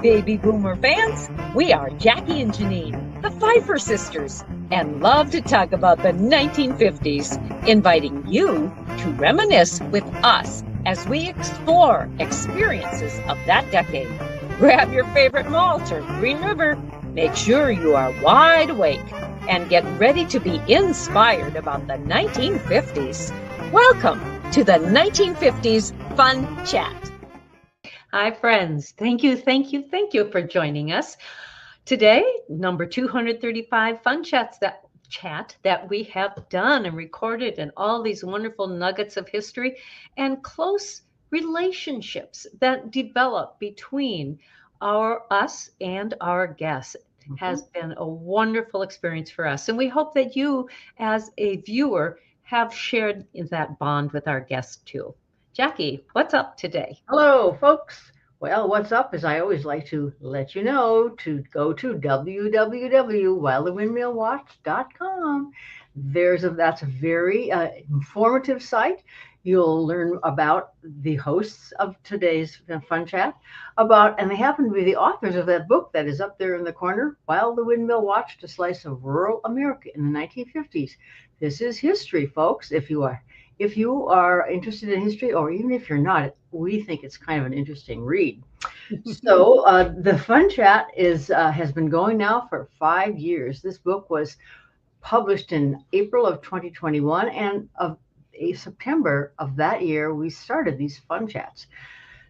Baby Boomer fans, we are Jackie and Janine, the Pfeiffer sisters, and love to talk about the 1950s, inviting you to reminisce with us as we explore experiences of that decade. Grab your favorite malt or Green River, make sure you are wide awake, and get ready to be inspired about the 1950s. Welcome to the 1950s Fun Chat. Hi, friends. Thank you for joining us. Today, number 235 Fun Chat that we have done and recorded, and all these wonderful nuggets of history and close relationships that develop between us and our guests. Has been a wonderful experience for us. And we hope that you, as a viewer, have shared that bond with our guests too. Jackie, what's up today? Hello, folks. Well, what's up is I always like to let you know to go to www.wildthewindmillwatch.com. That's a very informative site. You'll learn about the hosts of today's Fun Chat, and they happen to be the authors of that book that is up there in the corner, While the Windmill Watched: A Slice of Rural America in the 1950s. This is history, folks. If you are interested in history, or even if you're not, we think it's kind of an interesting read. So the Fun Chat has been going now for 5 years. This book was published in April of 2021, and of September of that year, we started these Fun Chats.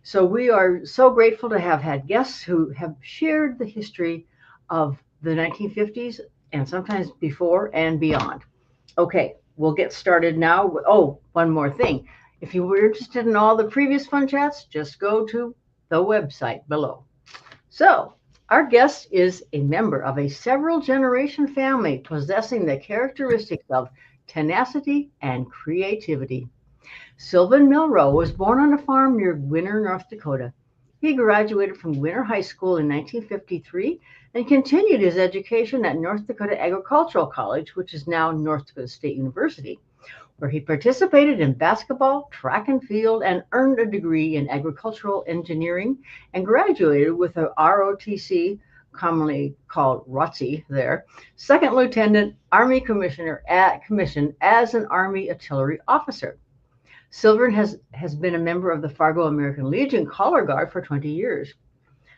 So we are so grateful to have had guests who have shared the history of the 1950s and sometimes before and beyond. Okay, we'll get started now. Oh, one more thing. If you were interested in all the previous Fun Chats, just go to the website below. So our guest is a member of a several generation family possessing the characteristics of tenacity and creativity. Sylvan Melroe was born on a farm near Gwinner, North Dakota. He graduated from Gwinner High School in 1953 and continued his education at North Dakota Agricultural College, which is now North Dakota State University, where he participated in basketball, track and field, and earned a degree in agricultural engineering and graduated with a ROTC, commonly called ROTC there, second lieutenant Army commission as an Army artillery officer. Sylvan has been a member of the Fargo American Legion Color Guard for 20 years.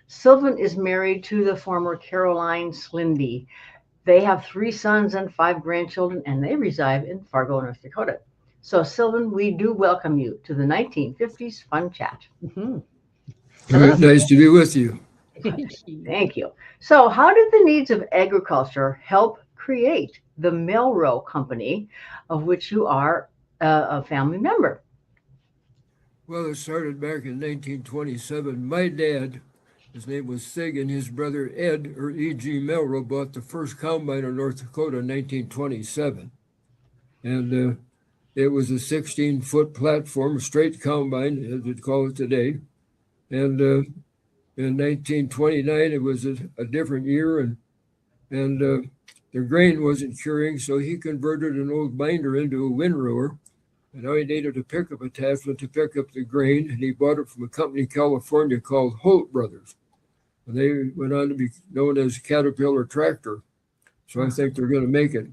Sylvan is married to the former Caroline Slindy. They have 3 sons and 5 grandchildren, and they reside in Fargo, North Dakota. So, Sylvan, we do welcome you to the 1950s Fun Chat. Nice to be with you. Thank you. So how did the needs of agriculture help create the Melroe Company, of which you are a family member? Well, it started back in 1927. My dad, his name was Sig, and his brother Ed, or E.G. Melroe, bought the first combine in North Dakota in 1927. And it was a 16-foot platform, straight combine, as we'd call it today. And in 1929, it was a different year, and the grain wasn't curing, so he converted an old binder into a windrower. And now he needed a pickup attachment to pick up the grain, and he bought it from a company in California called Holt Brothers. And they went on to be known as Caterpillar Tractor. So I think they're going to make it.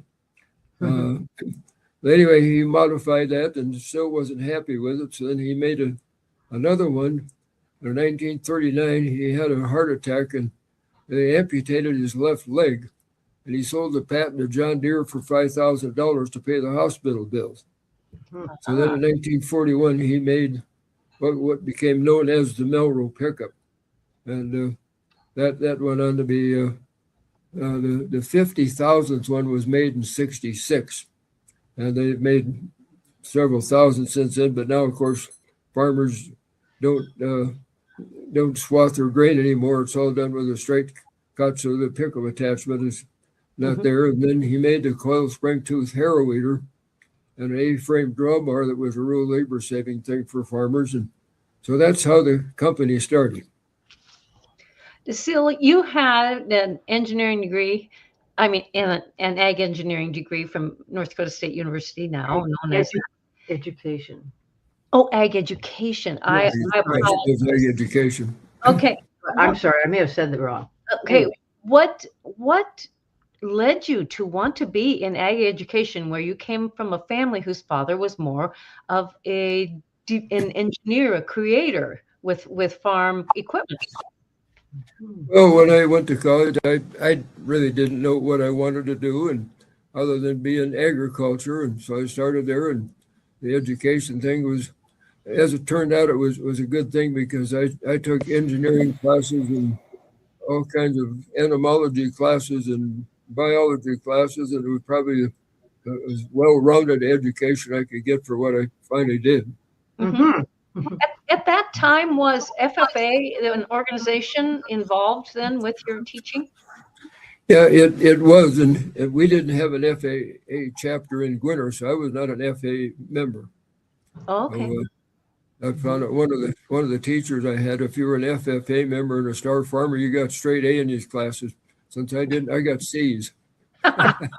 But anyway, he modified that and still wasn't happy with it. So then he made another one. In 1939, he had a heart attack and they amputated his left leg. And he sold the patent to John Deere for $5,000 to pay the hospital bills. So then in 1941, he made what became known as the Melroe pickup. And that went on to be the 50,000th one was made in 66. And they've made several thousand since then. But now, of course, farmers don't swath their grain anymore. It's all done with a straight cut, so the pickup attachment is not there. And then he made the coil spring tooth harrow weeder and an A-frame drawbar that was a real labor-saving thing for farmers. And so that's how the company started. Celia, you had an engineering degree, an ag engineering degree from North Dakota State University now, known as education. Oh, ag education. Ag education. Okay. I'm sorry, I may have said that wrong. Okay, Anyway. what led you to want to be in ag education, where you came from a family whose father was more of an engineer, a creator with farm equipment? Well, when I went to college, I really didn't know what I wanted to do, and other than be in agriculture, and so I started there. And the education thing was, as it turned out, it was a good thing because I took engineering classes and all kinds of entomology classes and biology classes, and it was probably as well-rounded education I could get for what I finally did. Mhm. At that time, was FFA an organization involved then with your teaching? Yeah, it was, and we didn't have an FAA chapter in Gwinner, so I was not an FA member. Oh, okay. So, I found out one of the teachers I had, if you were an FFA member and a star farmer, you got straight A in these classes. Since I didn't, I got C's. Okay.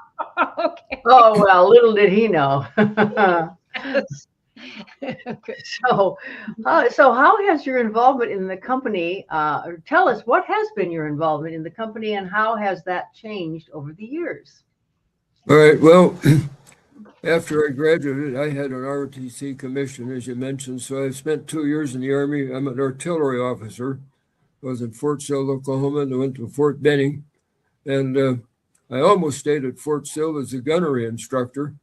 Oh, well, little did he know. Okay. So how has your involvement in the company, tell us what has been your involvement in the company and how has that changed over the years? All right, well, after I graduated, I had an ROTC commission, as you mentioned, so I spent 2 years in the Army. I'm an artillery officer. I was in Fort Sill, Oklahoma, and I went to Fort Benning. And I almost stayed at Fort Sill as a gunnery instructor.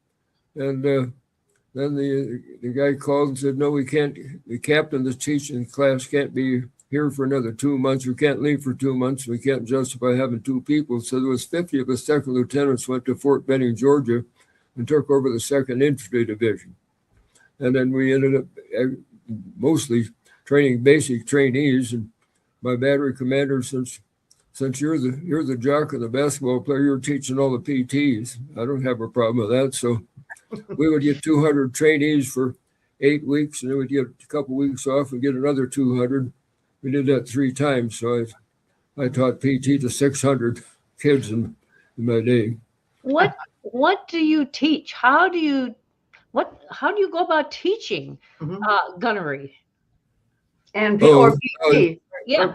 And then the guy called and said, no, we can't, the captain that's teaching the class can't be here for another 2 months. We can't leave for 2 months. We can't justify having 2 people. So there was 50 of us second lieutenants went to Fort Benning, Georgia, and took over the 2nd Infantry Division. And then we ended up mostly training basic trainees. And my battery commander, since you're the jock and the basketball player, you're teaching all the PTs. I don't have a problem with that. So we would get 200 trainees for 8 weeks, and then we'd get a couple weeks off and get another 200. We did that 3 times. So I taught PT to 600 kids in my day. What do you teach? How do you go about teaching gunnery? And or PT. Yeah.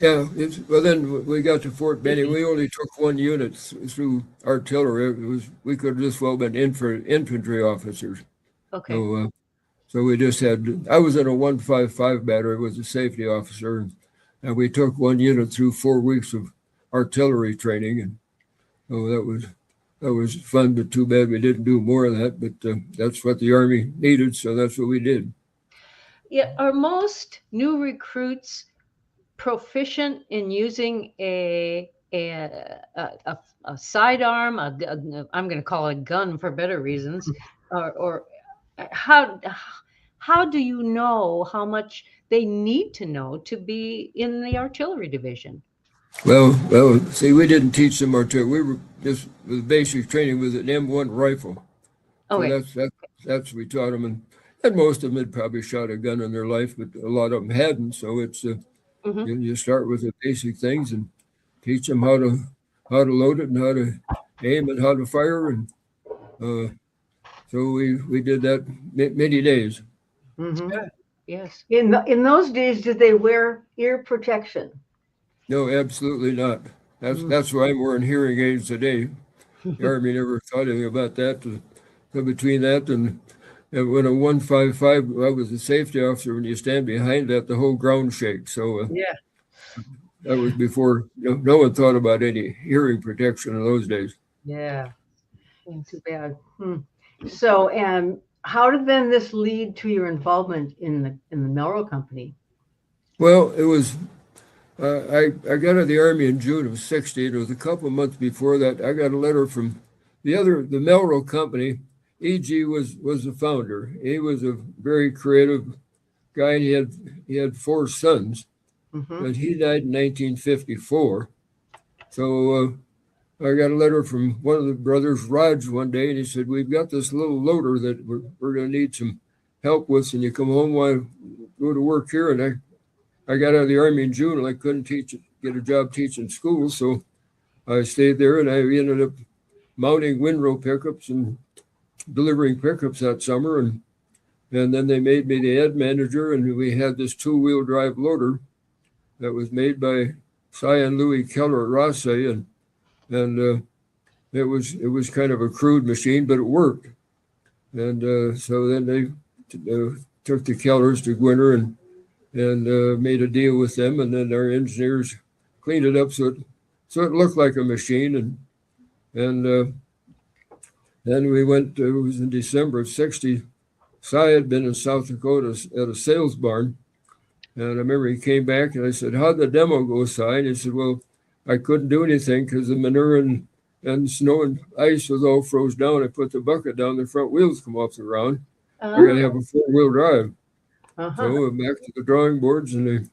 Yeah, well, then we got to Fort Benning. We only took 1 unit through artillery. We could have just well been infantry officers. Okay. So we just had. I was in a 155 battery, was a safety officer, and we took 1 unit through 4 weeks of artillery training, and that was fun. But too bad we didn't do more of that. But that's what the Army needed, so that's what we did. Yeah. Are most new recruits proficient in using a sidearm, I'm going to call it a gun for better reasons, or how do you know how much they need to know to be in the artillery division? Well, see, we didn't teach them artillery. We were just with basic training with an M1 rifle. Okay. So that's we taught them, and most of them had probably shot a gun in their life, but a lot of them hadn't. So it's you start with the basic things and teach them how to load it and how to aim and how to fire, and so we did that many days. Mm-hmm. Yes. In those days, did they wear ear protection? No, absolutely not. That's why I'm wearing hearing aids today. The Army never thought anything about that. So between that and when a 155, I was a safety officer. When you stand behind that, the whole ground shakes. So Yeah. that was before no one thought about any hearing protection in those days. Yeah. Too bad. So, and how did then this lead to your involvement in the Melroe Company? Well, it was. I got out of the Army in June of '60. It was a couple of months before that. I got a letter from the Melroe Company. E.G. was the founder. He was a very creative guy. And he had 4 sons, but he died in 1954. So I got a letter from one of the brothers, Raj, one day, and he said, "We've got this little loader that we're going to need some help with, and you come home while I go to work here." And I got out of the Army in June, and I couldn't get a job teaching school, so I stayed there, and I ended up mounting windrow pickups and delivering pickups that summer, and then they made me the ed manager, and we had this 2-wheel drive loader, that was made by Cy and Louis Keller at Rossi, and it was kind of a crude machine, but it worked. And so then they took the Kellers to Gwinner and made a deal with them, and then our engineers cleaned it up so it looked like a machine, and then we went. It was in December of '60. Cy had been in South Dakota at a sales barn, and I remember he came back and I said, "How'd the demo go, Cy?" And he said, "Well, I couldn't do anything because the manure and snow and ice was all froze down. I put the bucket down, the front wheels come off the ground. We're gonna have a 4-wheel drive." So we went back to the drawing boards, and they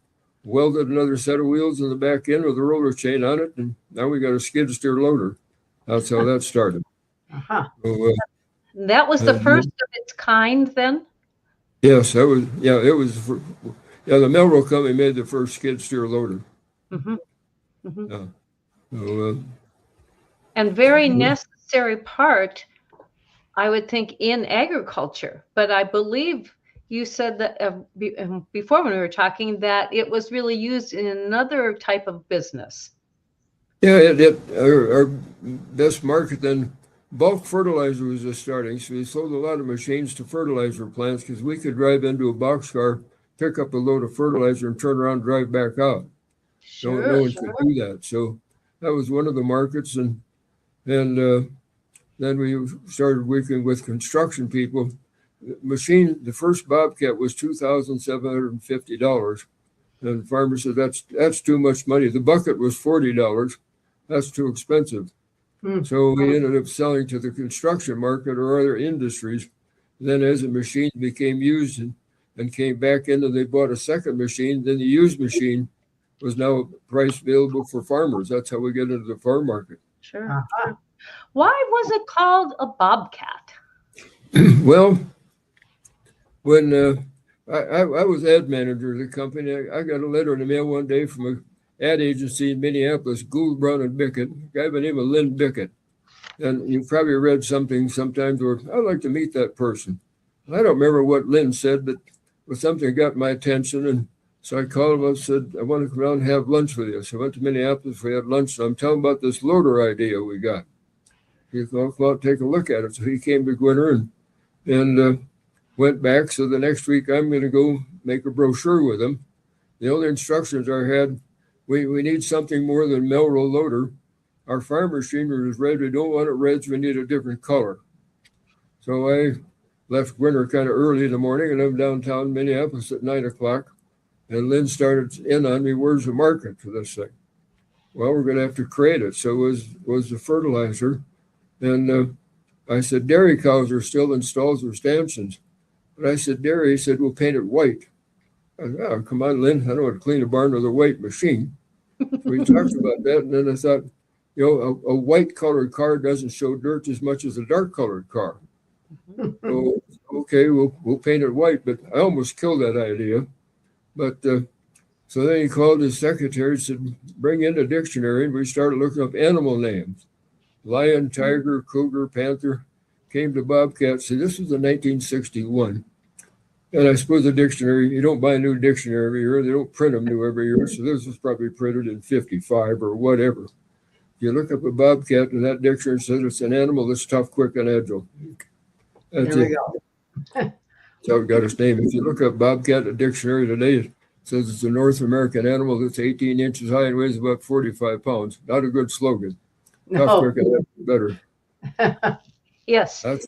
welded another set of wheels in the back end with a roller chain on it, and now we got a skid steer loader. That's how that started. So, that was the first of its kind then? Yes, that was, the Melroe Company made the first skid steer loader. And very necessary part, I would think, in agriculture. But I believe you said that before when we were talking that it was really used in another type of business. Yeah, our best market then, bulk fertilizer was just starting. So we sold a lot of machines to fertilizer plants because we could drive into a boxcar, pick up a load of fertilizer, and turn around and drive back out. No one could do that. So that was one of the markets, and then we started working with construction people. The first Bobcat was $2,750, and the farmer said that's too much money. The bucket was $40. That's too expensive. So we ended up selling to the construction market or other industries. Then as the machine became used and came back in, and they bought a second machine, then the used machine was now price available for farmers. That's how we get into the farm market. Sure. Why was it called a Bobcat? Well, when I was ad manager of the company, I got a letter in the mail one day from an ad agency in Minneapolis, Gould, Brown and Bickett, a guy by the name of Lynn Bickett. And you probably read something sometimes where I'd like to meet that person. I don't remember what Lynn said, but something got my attention. And so I called him and said, I want to come out and have lunch with you. So I went to Minneapolis, we had lunch. And I'm telling about this loader idea we got. He thought, well, take a look at it. So he came to Gwinner and went back. So the next week I'm going to go make a brochure with him. The only instructions I had, we need something more than Melroe loader. Our farm machinery is red. We don't want it red, so we need a different color. So I left Gwinner kind of early in the morning, and I'm downtown Minneapolis at 9 o'clock. And Lynn started in on me, where's the market for this thing? Well, we're going to have to create it. So it was the fertilizer. And I said, dairy cows are still in stalls or stanchions. But I said, dairy, he said, we'll paint it white. I said, oh, come on, Lynn, I don't want to clean a barn with a white machine. So we talked about that, and then I thought, a white colored car doesn't show dirt as much as a dark colored car. So, okay, we'll paint it white, but I almost killed that idea. But so then he called his secretary and said, bring in a dictionary, and we started looking up animal names. Lion, tiger, cougar, panther, came to Bobcat. So this was in 1961. And I suppose the dictionary, you don't buy a new dictionary every year. They don't print them new every year. So this was probably printed in 55 or whatever. You look up a Bobcat and that dictionary says it's an animal that's tough, quick, and agile. That's there we it. go. That's how it got its name. If you look up Bobcat in a dictionary today, it says it's a North American animal that's 18 inches high and weighs about 45 pounds. Not a good slogan. Tough, quick, and agile, better. Yes. That's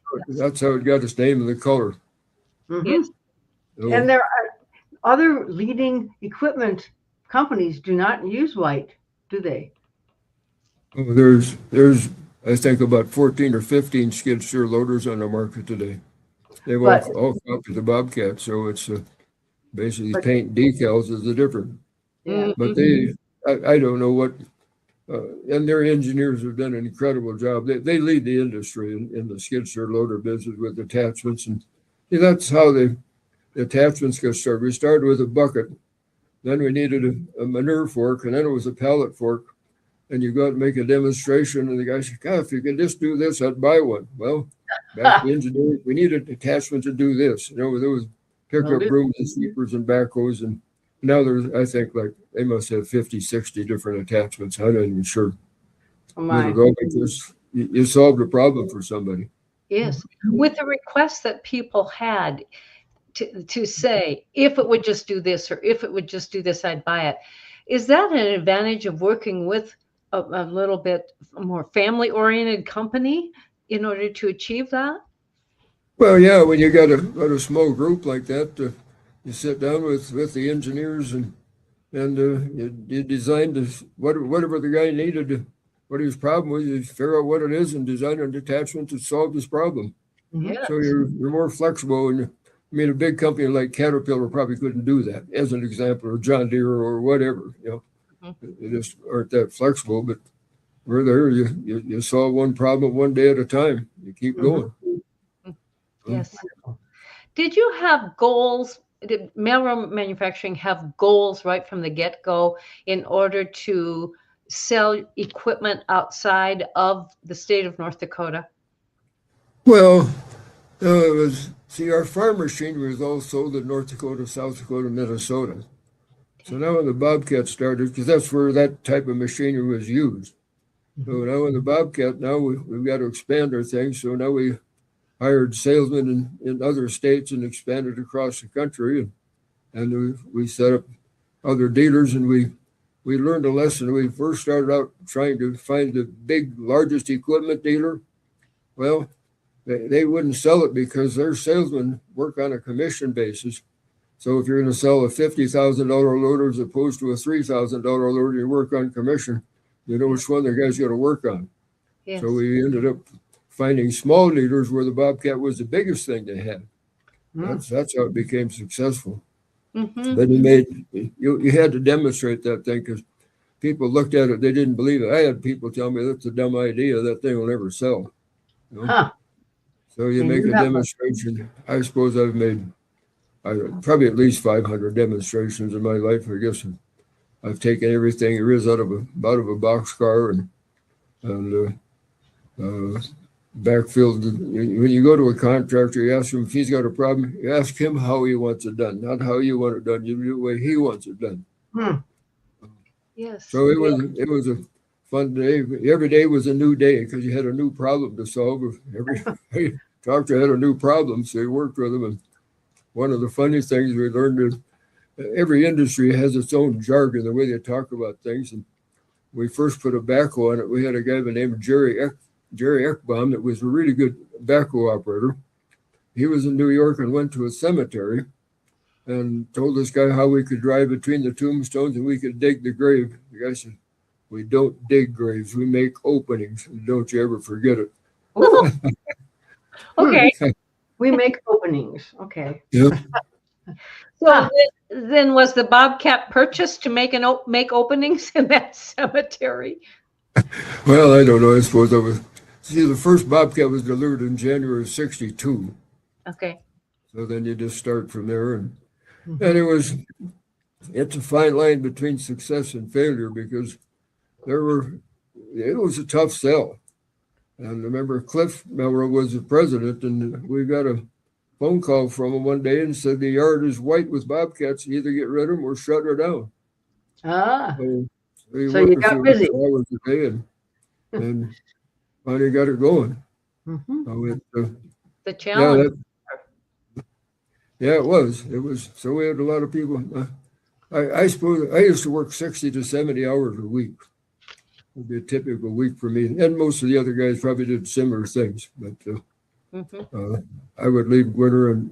how it got its name and the color. Yes. So, And there are other leading equipment companies do not use white, do they? there's I think about 14 or 15 skid steer loaders on the market today. They've all copied the Bobcat, so it's basically paint decals is the difference. Yeah. But I don't know what, and their engineers have done an incredible job. They lead the industry in the skid steer loader business with attachments, and that's how the attachments got started. We started with a bucket, then we needed a manure fork, and then it was a pallet fork. And you go out and make a demonstration, and the guy said, God, if you can just do this, I'd buy one. Well, back to engineering, we needed attachments to do this. There was pickup brooms and sweepers and backhoes, and Now there's, I think, like they must have 50, 60 different attachments. I'm not even sure. Oh my. Because you solved a problem for somebody. Yes. With the requests that people had to say, if it would just do this, or if it would just do this, I'd buy it. Is that an advantage of working with a little bit more family-oriented company in order to achieve that? Well, yeah, when you got a small group like that, you sit down with the engineers and you design this, whatever the guy needed, what his problem was, you figure out what it is and design an attachment to solve this problem. Yes. So you're more flexible. And I mean, a big company like Caterpillar probably couldn't do that, as an example, or John Deere or whatever. They just aren't that flexible. But we're there. You solve one problem one day at a time. You keep going. Yes. Did you have goals? Did Melroe Manufacturing have goals right from the get-go in order to sell equipment outside of the state of North Dakota? Well, it was, see, our farm machinery was all sold in North Dakota, South Dakota, Minnesota. So now when the Bobcat started, because that's where that type of machinery was used. So now when the Bobcat, now we've got to expand our things. So now we hired salesmen in other states and expanded across the country. And we set up other dealers, and we learned a lesson. We first started out trying to find the largest equipment dealer. Well, they wouldn't sell it because their salesmen work on a commission basis. So if you're going to sell a $50,000 loader as opposed to a $3,000 loader, you work on commission. You know which one the guy's going to work on. Yes. So we ended up finding small dealers where the Bobcat was the biggest thing they had. That's how it became successful. But you had to demonstrate that thing, because people looked at it, they didn't believe it. I had people tell me that's a dumb idea, that thing will never sell. So you make a demonstration. I suppose I've made probably at least 500 demonstrations in my life. I guess I've taken everything there is out of a boxcar and backfilled. When you go to a contractor, you ask him if he's got a problem. You ask him how he wants it done, not how you want it done. You do the way he wants it done. Yes. So it was a fun day. Every day was a new day because you had a new problem to solve. Every doctor had a new problem, so you worked with them. And one of the funny things we learned is every industry has its own jargon, the way they talk about things. And we first put a backhoe on it. We had a guy by the name of Jerry Eckbaum that was a really good backhoe operator. He was in New York and went to a cemetery and told this guy how we could drive between the tombstones and we could dig the grave. The guy said, "We don't dig graves, we make openings. And don't you ever forget it." Okay. We make openings. Okay. Yeah. So then was the Bobcat purchased to make openings in that cemetery? Well, I don't know. I suppose the first Bobcat was delivered in January of '62. Okay. So then you just start from there. And it's a fine line between success and failure, because it was a tough sell. And remember, Cliff Melroe was the president, and we got a phone call from him one day and said the yard is white with Bobcats. Either get rid of them or shut her down. So you got busy. Hours a day and finally got it going. The challenge. Yeah, it was. So we had a lot of people. I suppose I used to work 60 to 70 hours a week. It would be a typical week for me. And most of the other guys probably did similar things. But I would leave Gwinner at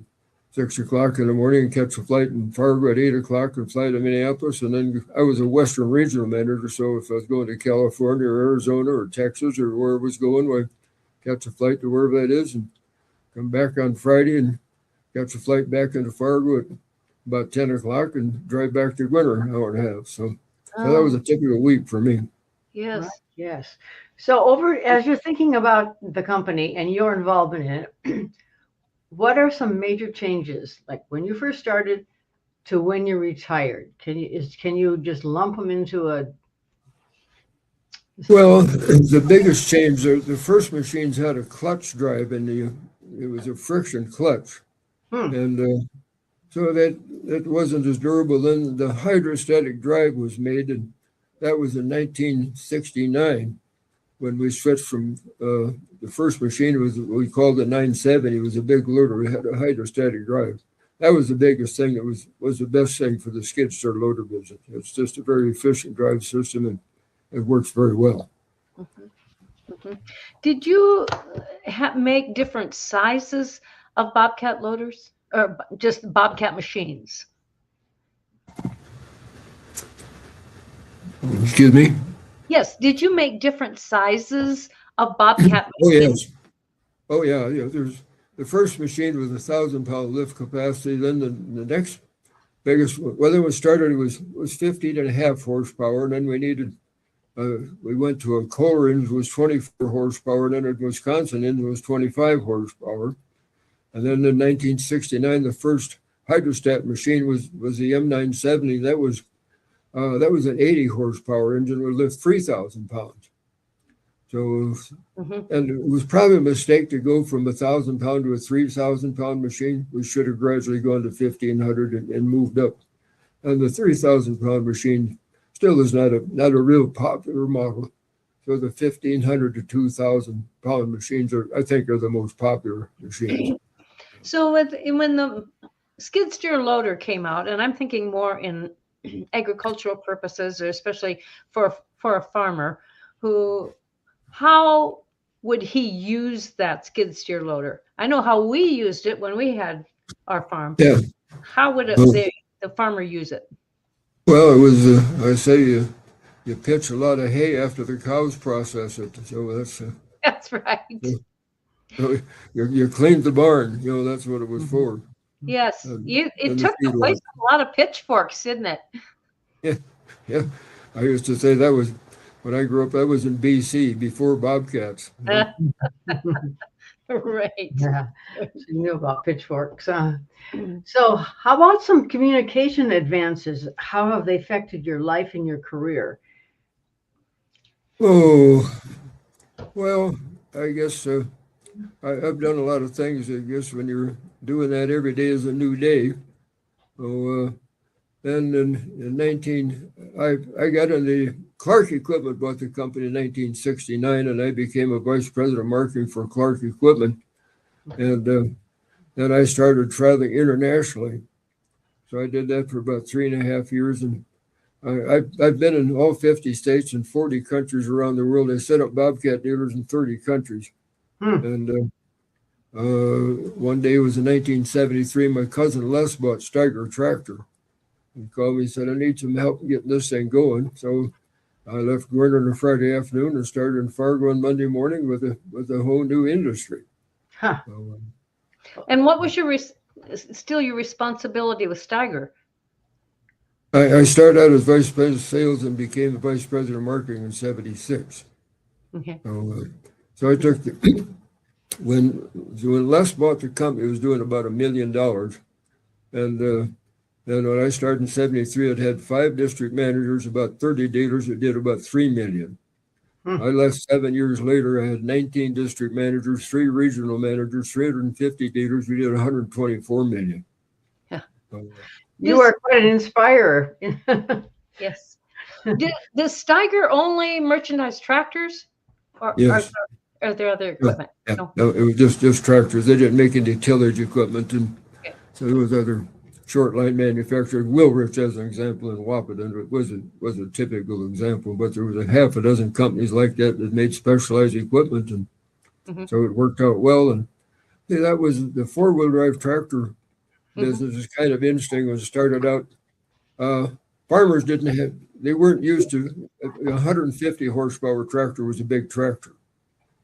6 o'clock in the morning and catch a flight in Fargo at 8 o'clock and fly to Minneapolis. And then I was a Western regional manager. So if I was going to California or Arizona or Texas or where I was going, I'd catch a flight to wherever that is and come back on Friday and catch a flight back into Fargo at about 10 o'clock and drive back to Gwinner an hour and a half. So that was a typical week for me. Yes. Right. Yes. So as you're thinking about the company and your involvement in it, what are some major changes, like when you first started to when you retired? Can you just lump them into a? Well, the biggest change, the first machines had a clutch drive, and it was a friction clutch. And So that wasn't as durable. Then the hydrostatic drive was made, and that was in 1969 when we switched from the first machine was we called it 970. It was a big loader. It had a hydrostatic drive. That was the biggest thing. That was the best thing for the skid steer loader business. It's just a very efficient drive system, and it works very well. Mm-hmm. Mm-hmm. Did you make different sizes of Bobcat loaders, or just Bobcat machines? Excuse me? Yes. Did you make different sizes of Bobcat Oh, machines? yes. Oh, yeah. There's the first machine with 1,000-pound lift capacity. Then the next biggest, well, it was started, it was 15.5 horsepower. And then we needed, we went to a Kohler engine, was 24 horsepower. And then a Wisconsin engine was 25 horsepower. And then in 1969, the first hydrostat machine was the M970. That was an 80 horsepower engine with lift 3,000 pounds. So, and it was probably a mistake to go from 1,000 pound to a 3,000 pound machine. We should have gradually gone to 1,500 and moved up. And the 3,000 pound machine still is not a real popular model. So the 1,500 to 2,000 pound machines I think are the most popular machines. So when the skid steer loader came out, and I'm thinking more in agricultural purposes, or especially for a farmer how would he use that skid steer loader? I know how we used it when we had our farm. Yeah. How would the farmer use it? Well, it was, I say you pitch a lot of hay after the cows process it. So that's right. You cleaned the barn. That's what it was for. Yes. It took the place of a lot of pitchforks, didn't it? Yeah. I used to say that was, when I grew up, that was in BC, before Bobcats. Right. Yeah, so you knew about pitchforks. So how about some communication advances? How have they affected your life and your career? Oh, well, I guess I've done a lot of things. I guess when you're doing that every day is a new day. So then I got in the Clark Equipment, bought the company in 1969, and I became a vice president of marketing for Clark Equipment. And then I started traveling internationally. So I did that for about 3.5 years. And I've been in all 50 states and 40 countries around the world. I set up Bobcat dealers in 30 countries. And one day, it was in 1973, my cousin Les bought Steiger tractor. He called me and said, I need some help getting this thing going. So I left Gwinner on a Friday afternoon and started in Fargo on Monday morning with a whole new industry. Huh. So, and what was your responsibility with Steiger? I started out as vice president of sales and became the vice president of marketing in 76. Okay. So I took when Les bought the company, it was doing about $1 million. And then when I started in 73, it had 5 district managers, about 30 dealers that did about $3 million. I left 7 years later. I had 19 district managers, 3 regional managers, 350 dealers. We did $124 million. Yeah. You are quite an inspirer. Yes. Does Steiger only merchandise tractors? Or yes. Are there other equipment? Yeah. No, it was just tractors. They didn't make any tillage equipment. And so there was other short line manufacturing. Wilrich, as an example, in Wahpeton, it was a typical example, but there was a half a dozen companies like that made specialized equipment, and so it worked out well. And that was the 4-wheel drive tractor business is kind of interesting. When it started out, farmers they weren't used to 150 horsepower tractor was a big tractor.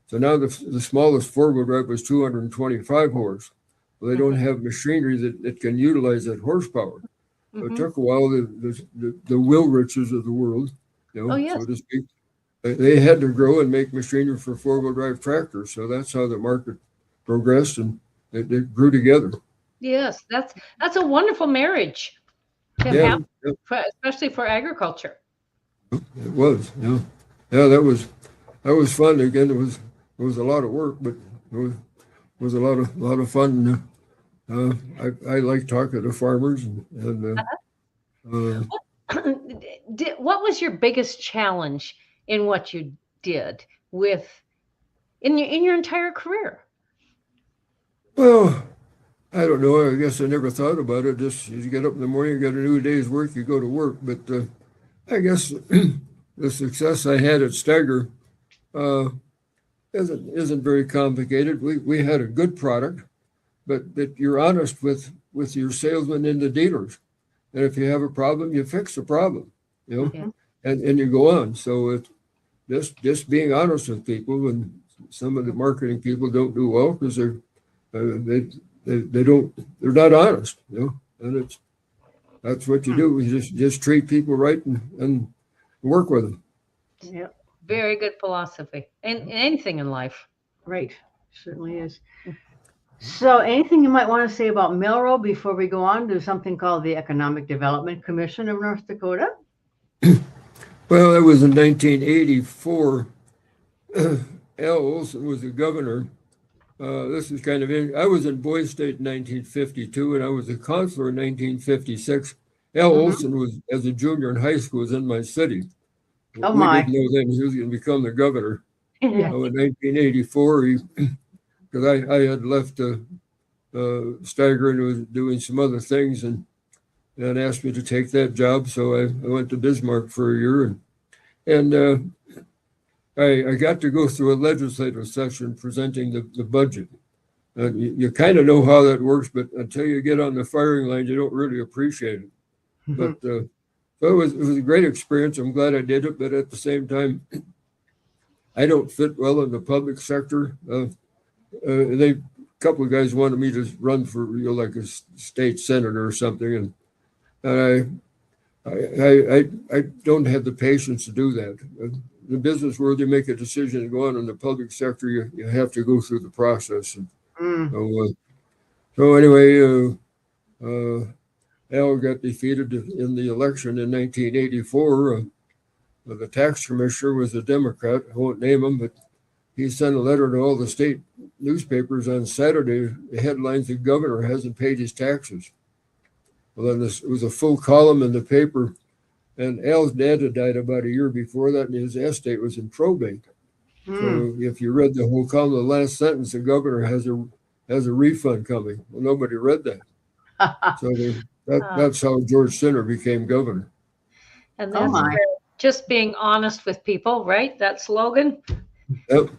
So now the smallest 4-wheel drive was 225 horse. Well, they don't have machinery that can utilize that horsepower. So it took a while. The Wilriches of the world, so to speak, they had to grow and make machinery for 4-wheel drive tractors. So that's how the market progressed, and they grew together. Yes, that's a wonderful marriage to have, especially for agriculture. It was, yeah. That was fun. Again, it was a lot of work, but it was a lot of fun. I like talking to farmers and What was your biggest challenge in what you did in your entire career? well, I don't know. I guess I never thought about it. Just you get up in the morning, you got a new day's work, you go to work. But I guess the success I had at Steiger isn't very complicated. We had a good product, but that you're honest with your salesmen and the dealers. And if you have a problem, you fix the problem, Yeah. and you go on. So it's just being honest with people. And some of the marketing people don't do well because they're not honest, and that's what you do. You just treat people right and work with them. Yeah, Very good philosophy and anything in life. right. Certainly is. So anything you might want to say about Melroe before we go on to something called the Economic Development Commission of North Dakota? Well, that was in 1984. Al Olson was the governor. This is kind of I was in Boise State in 1952, and I was a counselor in 1956. Al Olson was, as a junior in high school, was in my city. Oh, we my. didn't know then he was going to become the governor. Yeah. So in 1984, because I had left Steiger and was doing some other things, and asked me to take that job. So I went to Bismarck for a year, and I got to go through a legislative session presenting the budget. You kind of know how that works, but until you get on the firing line, you don't really appreciate it. But so it was a great experience. I'm glad I did it, but at the same time, I don't fit well in the public sector. A couple of guys wanted me to run for like a state senator or something, and I don't have the patience to do that. The business world, you make a decision to go on in the public sector, you have to go through the process. And so anyway, Al got defeated in the election in 1984. The tax commissioner was a Democrat. I won't name him, but he sent a letter to all the state newspapers on Saturday. The headlines: "The governor hasn't paid his taxes." Well, then it was a full column in the paper, and Al's dad had died about a year before that, and his estate was in probate. So if you read the whole column, the last sentence, the governor has a refund coming. Well, nobody read that. So that's how George Sinner became governor. And Oh, that's my. just being honest with people, right? That slogan. Yep.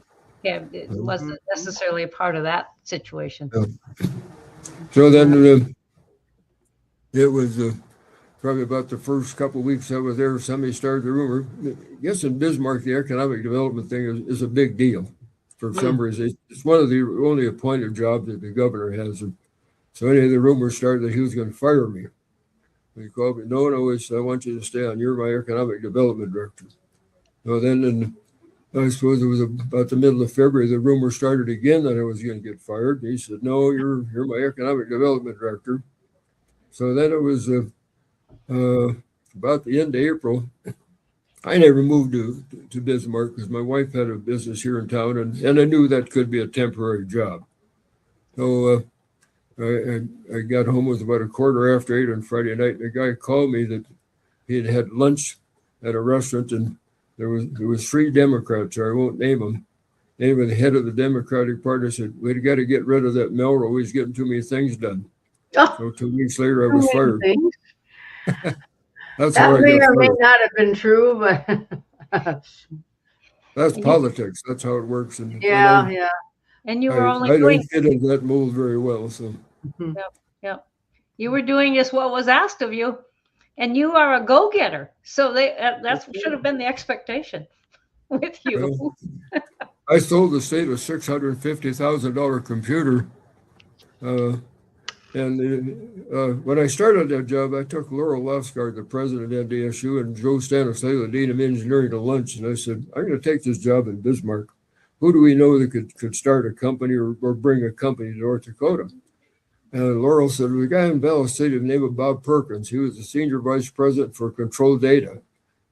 Yeah, it wasn't necessarily a part of that situation. Yep. So then it was probably about the first couple of weeks I was there, somebody started the rumor. I guess in Bismarck, the economic development thing is a big deal for some reason. It's one of the only appointed jobs that the governor has. And so any of the rumors started that he was going to fire me. He called me, no, I want you to stay on. You're my economic development director. So then I suppose it was about the middle of February, the rumor started again that I was going to get fired. And he said, no, you're my economic development director. So then it was about the end of April. I never moved to Bismarck because my wife had a business here in town, and I knew that could be a temporary job. So I got home, it was about 8:15 on Friday night, and a guy called me that he had had lunch at a restaurant, and there was 3 Democrats there. I won't name them. Anyway, the head of the Democratic Party said, "We got to get rid of that Melroe. He's getting too many things done." So 2 weeks later, I was fired. That's how That I may got or may fired. not have been true, but That's politics. That's how it works. And yeah. And you were I only don't doing, fit into that mold very well. So you were doing just what was asked of you, and you are a go-getter. So that should have been the expectation with you. well, I sold the state a $650,000 computer. And when I started that job, I took Laurel Lofsgaard, the president of NDSU, and Joe Stanislaw, the dean of engineering, to lunch. And I said, I'm going to take this job in Bismarck. Who do we know that could start a company or bring a company to North Dakota? And Laurel said, the guy in Bella City, the name of Bob Perkins. He was the senior vice president for control data.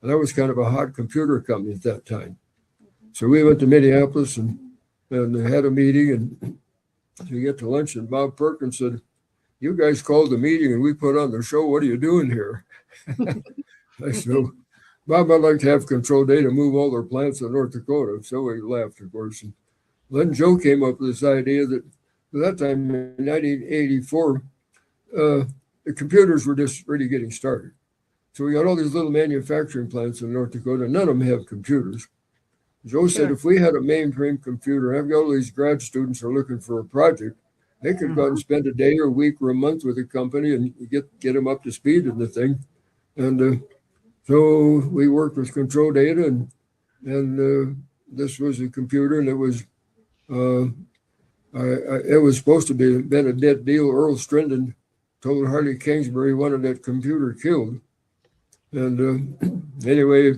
And that was kind of a hot computer company at that time. So we went to Minneapolis and had a meeting. And we get to lunch, and Bob Perkins said, you guys called the meeting and we put on the show. What are you doing here? I said, Bob, I'd like to have control data move all their plants in North Dakota. So we laughed, of course. And then Joe came up with this idea that at that time in 1984, the computers were just really getting started. So we got all these little manufacturing plants in North Dakota. None of them have computers. Joe said, if we had a mainframe computer, I've got all these grad students who are looking for a project, they could go out and spend a day or a week or a month with a company and get them up to speed in the thing. And so we worked with control data, and this was a computer, and it was supposed to be been a dead deal. Earl Strindon told Harley Kingsbury wanted that computer killed. And anyway,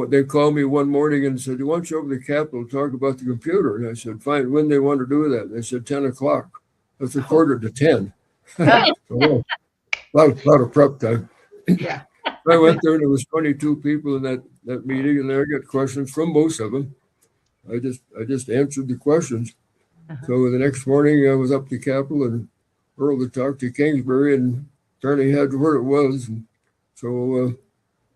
they called me one morning and said, why don't you over to the Capitol talk about the computer? And I said, fine. When they want to do that? They said 10 o'clock. That's a quarter to 10. So, a lot of prep time. Yeah. I went there and there was 22 people in that meeting, and I got questions from most of them. I just answered the questions. So the next morning I was up to Capitol, and Earl had talked to Kingsbury, and apparently had where it was. And so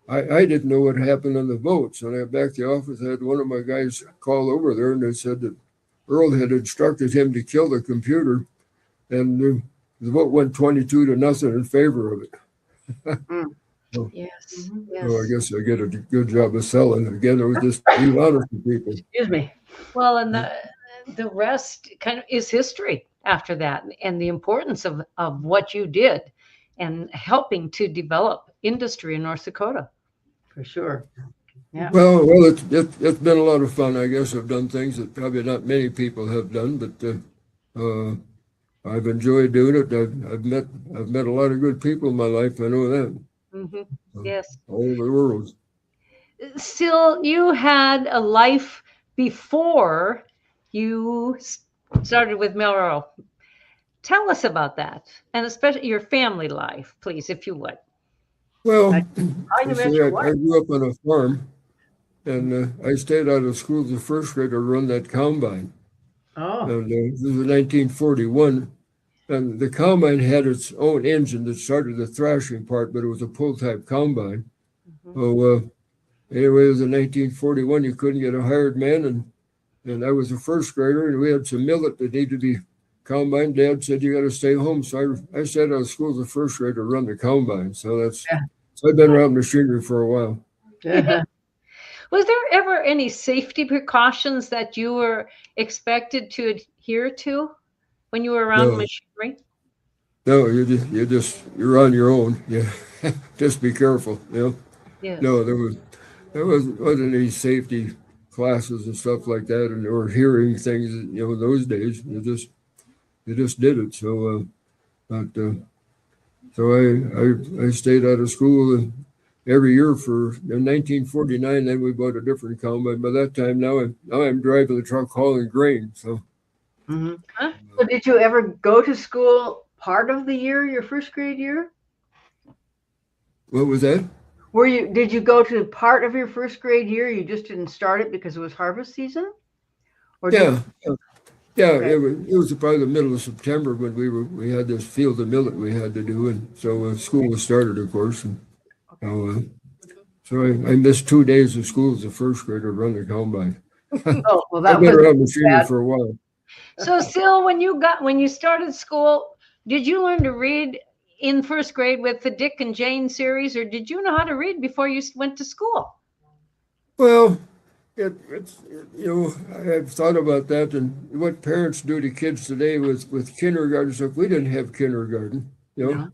I didn't know what happened on the votes. When I got back to the office, I had one of my guys call over there, and they said that Earl had instructed him to kill the computer, and the vote went 22-0 in favor of it. So, Yes. so I guess I get a good job of selling. Again, it was just being honest with people. Excuse me. Well, and the rest kind of is history after that, and the importance of what you did and helping to develop industry in North Dakota. For sure. Yeah. Well, it's been a lot of fun. I guess I've done things that probably not many people have done, but I've enjoyed doing it. I've met a lot of good people in my life. I know that. Mm-hmm. Yes. All over the world. Still, you had a life before you started with Melroe. Tell us about that, and especially your family life, please, if you would. Well, I grew up on a farm, and I stayed out of school as a first grader to run that combine. Oh. And this was 1941. And the combine had its own engine that started the thrashing part, but it was a pull-type combine. So anyway, it was in 1941. You couldn't get a hired man, and I was a first grader, and we had some millet that needed to be combined. Dad said, you got to stay home. So I stayed out of school as a first grader to run the combine. So so I've been around machinery for a while. Yeah. Was there ever any safety precautions that you were expected to adhere to when you were around machinery? No, you're on your own. Yeah, just be careful. Yeah. No, there wasn't any safety classes and stuff like that, and or hearing things. In those days, you just did it. So, so I stayed out of school every year in 1949. Then we bought a different combine. By that time, now I'm driving the truck hauling grain. So. Mm-hmm. So did you ever go to school part of the year, your first grade year? What was that? Did you go to part of your first grade year? You just didn't start it because it was harvest season? Or yeah. It was probably the middle of September when we had this field of millet we had to do, and so school was started, of course. And so I missed 2 days of school as a first grader to run the combine. Oh, well, that I've been around machinery for a while. So, Sil, when you started school, did you learn to read in first grade with the Dick and Jane series, or did you know how to read before you went to school? Well, it's I've thought about that, and what parents do to kids today with kindergarten stuff. We didn't have kindergarten, No.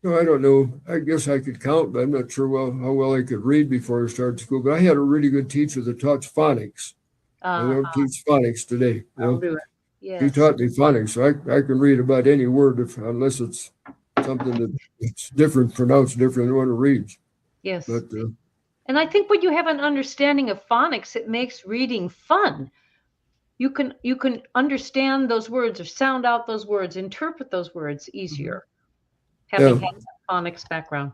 So I don't know. I guess I could count, but I'm not sure how well I could read before I started school. But I had a really good teacher that taught phonics. I don't teach phonics today. I'll do it. Yes. He taught me phonics, so I can read about any word unless it's something that's different, pronounced different than what it reads. Yes. But and I think when you have an understanding of phonics, it makes reading fun. You can understand those words or sound out those words, interpret those words easier, having had a phonics background.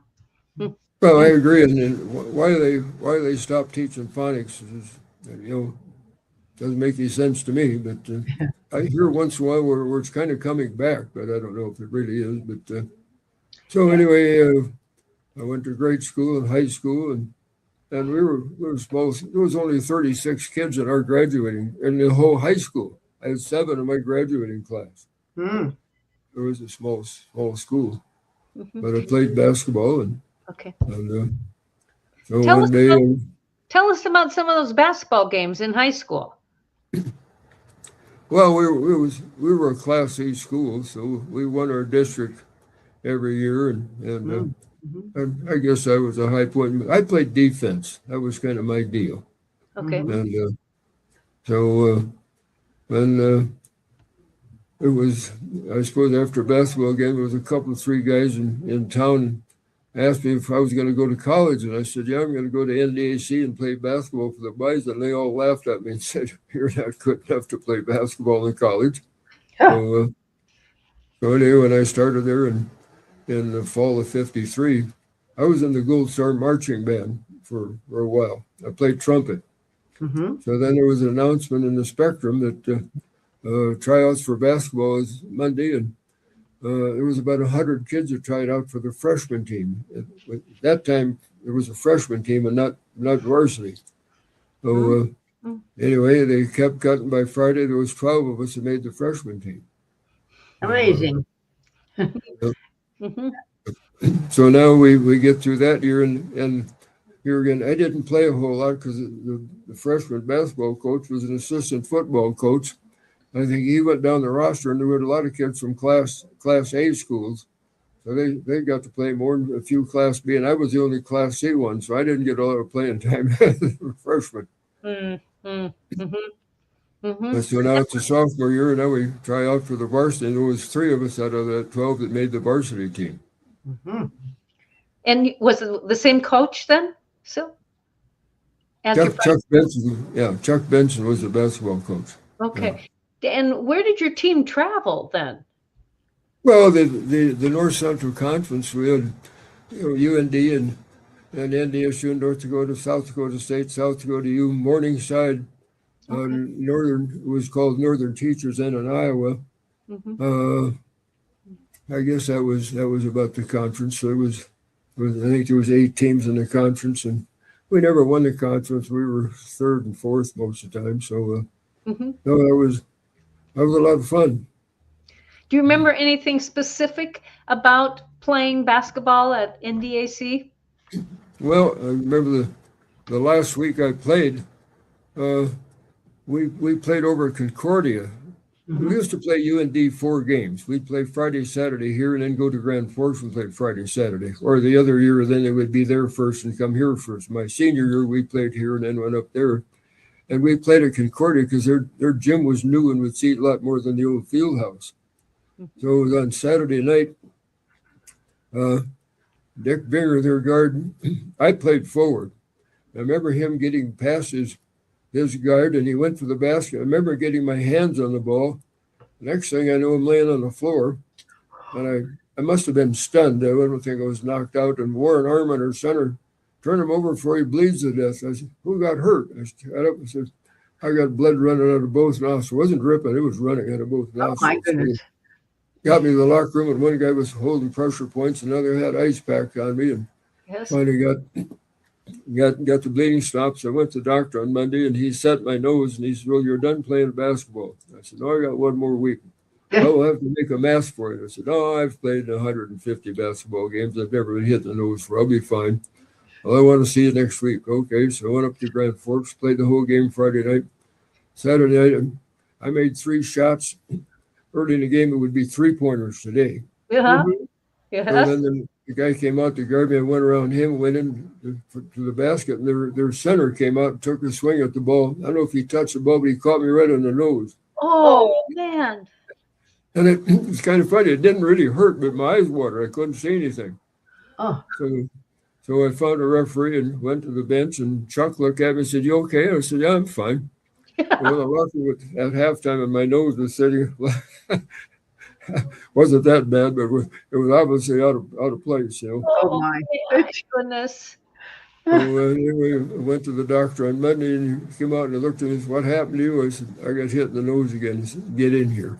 Well, I agree, and why they stopped teaching phonics is, doesn't make any sense to me, but I hear once in a while where it's kind of coming back, but I don't know if it really is. But so anyway, I went to grade school and high school, and we were small. There was only 36 kids in our graduating in the whole high school. I had 7 in my graduating class. Mm. It was a small school, but I played basketball, and so one day. Tell us about some of those basketball games in high school. Well, we were a Class A school, so we won our district every year, and I guess I was a high point. I played defense. That was kind of my deal. Okay. And so when it was, I suppose after a basketball game, there was a couple of 3 guys in town asked me if I was going to go to college, and I said, yeah, I'm going to go to NDAC and play basketball for the boys. And they all laughed at me and said, you're not good enough to play basketball in college. So anyway, when I started there in the fall of '53, I was in the Gold Star marching band for a while. I played trumpet. So then there was an announcement in the Spectrum that tryouts for basketball is Monday, and there was about 100 kids that tried out for the freshman team. At that time, there was a freshman team and not varsity. So anyway, they kept cutting. By Friday, there was 12 of us that made the freshman team. Amazing. So now we get through that year, and here again, I didn't play a whole lot because the freshman basketball coach was an assistant football coach. I think he went down the roster, and there were a lot of kids from Class A schools. So they got to play more than a few Class B, and I was the only Class C one, so I didn't get a lot of playing time as a freshman. So now it's a sophomore year, and now we try out for the varsity, and there was 3 of us out of the 12 that made the varsity team. And was it the same coach then, Sil? Chuck Benson, Chuck Benson was the basketball coach. Okay. Yeah. And where did your team travel then? Well, the North Central Conference, we had UND and NDSU, North Dakota, South Dakota State, South Dakota U, Morningside, Northern was called Northern Teachers in Iowa. I guess that was about the conference. So I think there was 8 teams in the conference, and we never won the conference. We were 3rd and 4th most of the time. So no, that was a lot of fun. Do you remember anything specific about playing basketball at NDAC? Well, I remember the last week I played, we played over at Concordia. We used to play UND 4 games. We'd play Friday, Saturday here, and then go to Grand Forks and play Friday, Saturday. Or the other year, then they would be there first and come here first. My senior year, we played here and then went up there. And we played at Concordia because their gym was new and would seat a lot more than the old field house. So it was on Saturday night. Dick Binger, their guard, I played forward. I remember him getting past his guard, and he went for the basket. I remember getting my hands on the ball. Next thing I know, I'm laying on the floor, and I must have been stunned. I don't think I was knocked out, and wore an arm on her center. Turn him over before he bleeds to death. I said, who got hurt? I got up and said, I got blood running out of both nostrils. It wasn't dripping, it was running out of both nostrils. Oh, my goodness. Got me to the locker room, and one guy was holding pressure points, and another had ice pack on me, and finally got the bleeding stopped. So I went to the doctor on Monday, and he set my nose, and he said, well, you're done playing basketball. I said, no, I got 1 more week. I'll have to make a mask for it. I said, no, I've played 150 basketball games. I've never been hit in the nose for. I'll be fine. Well, I want to see you next week. Okay, so I went up to Grand Forks, played the whole game Friday night. Saturday night, I made 3 shots. Early in the game, it would be 3-pointers today. Yeah. So then the guy came out to guard me. I went around him, went in to the basket, and their center came out and took a swing at the ball. I don't know if he touched the ball, but he caught me right on the nose. Oh, man. And it was kind of funny. It didn't really hurt, but my eyes watered. I couldn't see anything. Oh. So I found a referee and went to the bench, and Chuck looked at me and said, you okay? I said, yeah, I'm fine. Well, I walked at halftime, and my nose was sitting. Wasn't that bad, but it was obviously out of place. Oh my goodness! So anyway, I went to the doctor on Monday, and he came out and looked at me and said, "What happened to you?" I said, "I got hit in the nose again." He said, "Get in here."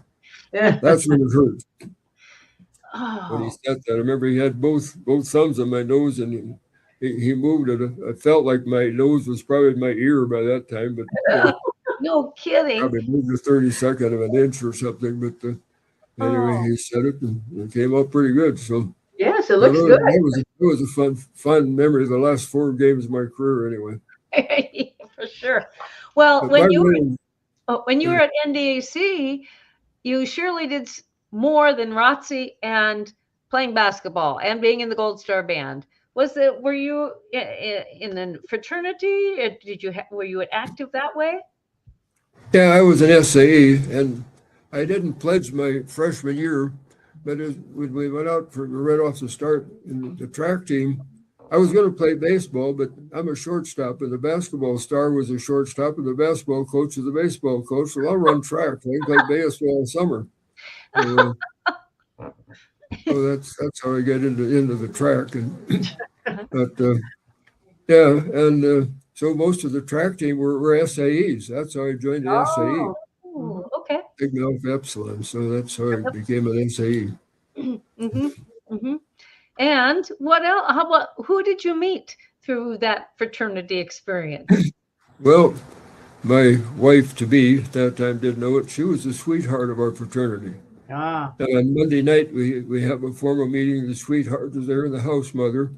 That's when it hurt. When he Oh, said that, I remember he had both thumbs on my nose, and he moved it. I felt like my nose was probably in my ear by that time, but no kidding. probably moved a 32nd of an inch or something. But anyway, Oh, he said it, and it came out pretty good. So Yes, it that looks good. was a fun memory of the last 4 games of my career, anyway. for sure. Well, But my winning, when you were at NDAC, you surely did more than ROTC and playing basketball and being in the Gold Star Band. Were you in a fraternity? Were you active that way? yeah, I was an SAE, and I didn't pledge my freshman year, but when we went out right off the start in the track team, I was going to play baseball, but I'm a shortstop, and the basketball star was a shortstop, and the basketball coach is the baseball coach. So I'll run track. I can play baseball all summer. So, that's how I get into the track, and but yeah, and so most of the track team were SAEs. That's how I joined the SAE. Oh, okay. Big Mouth Epsilon. So that's how I became an SAE. Mm-hmm. Mm-hmm. And what else? Who did you meet through that fraternity experience? Well, my wife to be at that time didn't know it. She was the sweetheart of our fraternity. Ah. And on Monday night we have a formal meeting. The sweetheart was there and the house mother.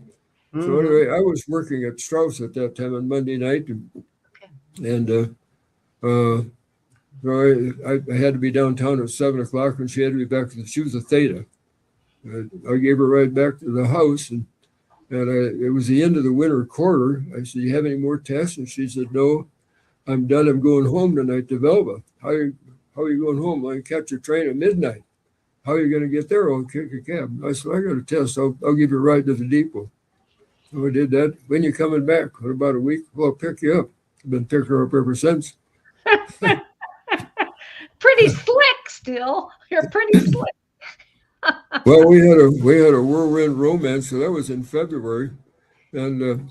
So anyway, I was working at Strauss at that time on Monday night, and so I had to be downtown at 7:00, and she had to be back. She was a Theta. I gave her right back to the house, and it was the end of the winter quarter. I said, "You have any more tests?" And she said, "No, I'm done. I'm going home tonight to Velva." How are you going home? I catch a train at midnight. How are you going to get there? I'll kick a cab. I said, "I got a test. I'll give you a ride to the depot." So I did that. When you coming back? In about a week. Well, I'll pick you up. I've been picking her up ever since. Pretty slick still. You're pretty slick. Well, we had a whirlwind romance, so that was in February, and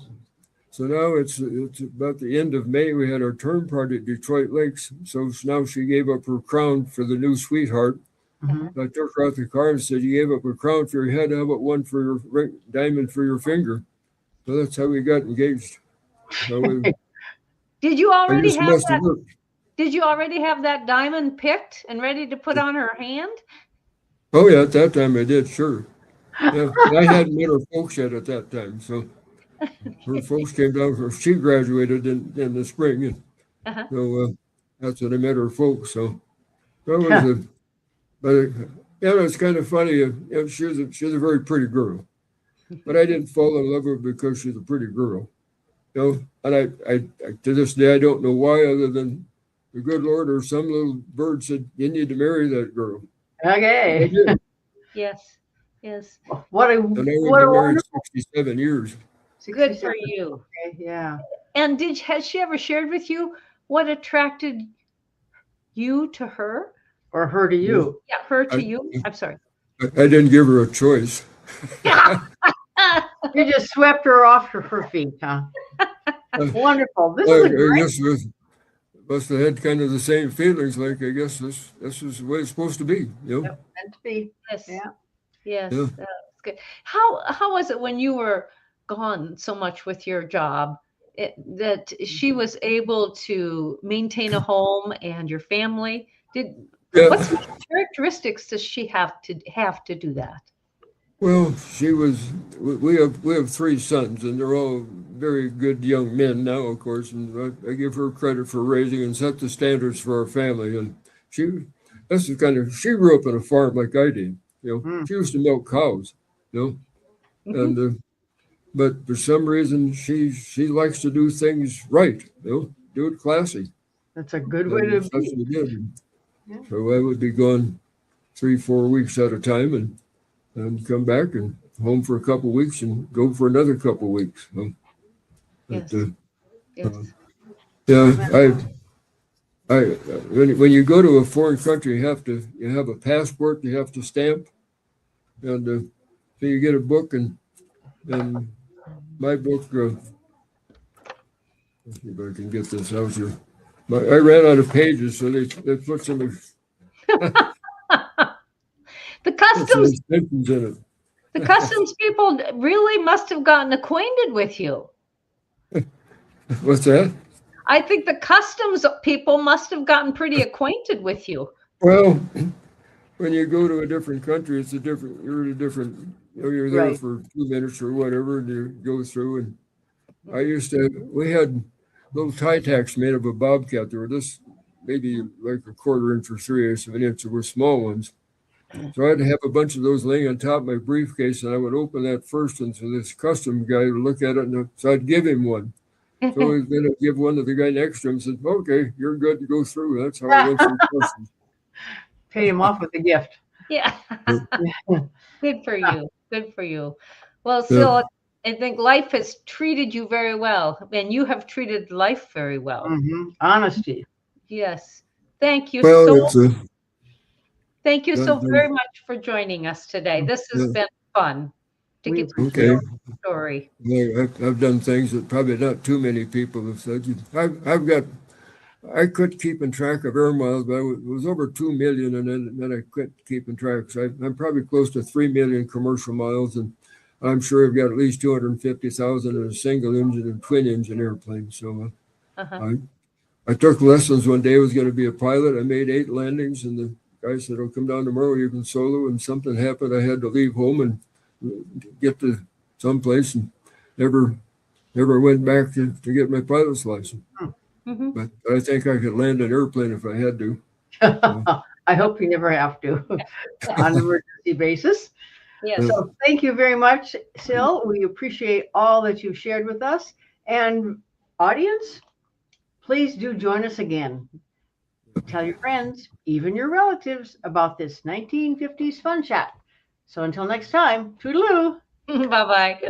so now it's about the end of May. We had our term party at Detroit Lakes. So now she gave up her crown for the new sweetheart. Mm-hmm. I took her out the car and said, "You gave up a crown for your head. How about one for your ring, diamond for your finger?" So that's how we got engaged. So Did you already have must have that? worked. Did you already have that diamond picked and ready to put on her hand? Oh yeah, at that time I did, sure. Yeah, I hadn't met her folks yet at that time, so her folks came down. She graduated in the spring, and so that's when I met her folks. So that was it's kind of funny. She's a very pretty girl, but I didn't fall in love with her because she's a pretty girl. And I to this day I don't know why, other than the good Lord or some little bird said you need to marry that girl. Okay. Yes. Yes. What a And we've what a been married wonderful 67 years. Good for you. Okay, yeah. And has she ever shared with you what attracted you to her? Or her to you. Yeah, her to you. I'm sorry. I didn't give her a choice. You just swept her off her feet, huh? Wonderful. This is I a great. guess must have had kind of the same feelings. Like I guess this is the way it's supposed to be. Meant to be. Yes. Yeah. Yes. Yeah. That's good. How was it when you were gone so much with your job that she was able to maintain a home and your family? What sort of characteristics does she have to do that? Well, we have 3 sons, and they're all very good young men now, of course, and I give her credit for raising and set the standards for our family. And she grew up on a farm like I did. She used to milk cows, and but for some reason she likes to do things right, do it classy. That's a good way to That's what we did. Yeah. So I would be gone 3-4 weeks at a time, and come back and home for a couple of weeks and go for another couple of weeks. Yes. Yeah, when you go to a foreign country, you have a passport you have to stamp, and so you get a book, and my book Let's see if I can get this out here. I ran out of pages, so they put some The customs extensions in it. the customs people really must have gotten acquainted with you. What's that? I think the customs people must have gotten pretty acquainted with you. Well, when you go to a different country, it's a different. You're in a different. You're there Right. for 2 minutes or whatever, and you go through. And we had little tie tacks made of a Bobcat. They were this maybe like a 1/4 inch or 3/8 of an inch. They were small ones. So I had to have a bunch of those laying on top of my briefcase, and I would open that first one so this custom guy would look at it, and so I'd give him one. So then I'd give one to the guy next to him and said, "Okay, you're good to go through." That's how I went through customs. Pay him off with a gift. Yeah. Good for you. Good for you. Well, Yeah. Sil, I think life has treated you very well, and you have treated life very well. Honesty. Yes. Thank you Well, so it's Thank you so that- very much for joining us today. This has Yeah. been fun to We get to okay. know the story. Yeah, I've done things that probably not too many people have said. I quit keeping track of air miles, but it was over 2 million, and then I quit keeping track. So I'm probably close to 3 million commercial miles, and I'm sure I've got at least 250,000 in a single engine and twin engine airplane. So Uh-huh. I took lessons one day. I was going to be a pilot. I made 8 landings, and the guy said, "I'll come down tomorrow. You can solo." And something happened. I had to leave home and get to someplace, and never went back to get my pilot's license. Mhm. But I think I could land an airplane if I had to. I hope you never have to on an emergency basis. Yes. So thank you very much, Sil. We appreciate all that you've shared with us. And audience, please do join us again. Tell your friends, even your relatives, about this 1950s fun chat. So until next time, toodaloo. Bye-bye.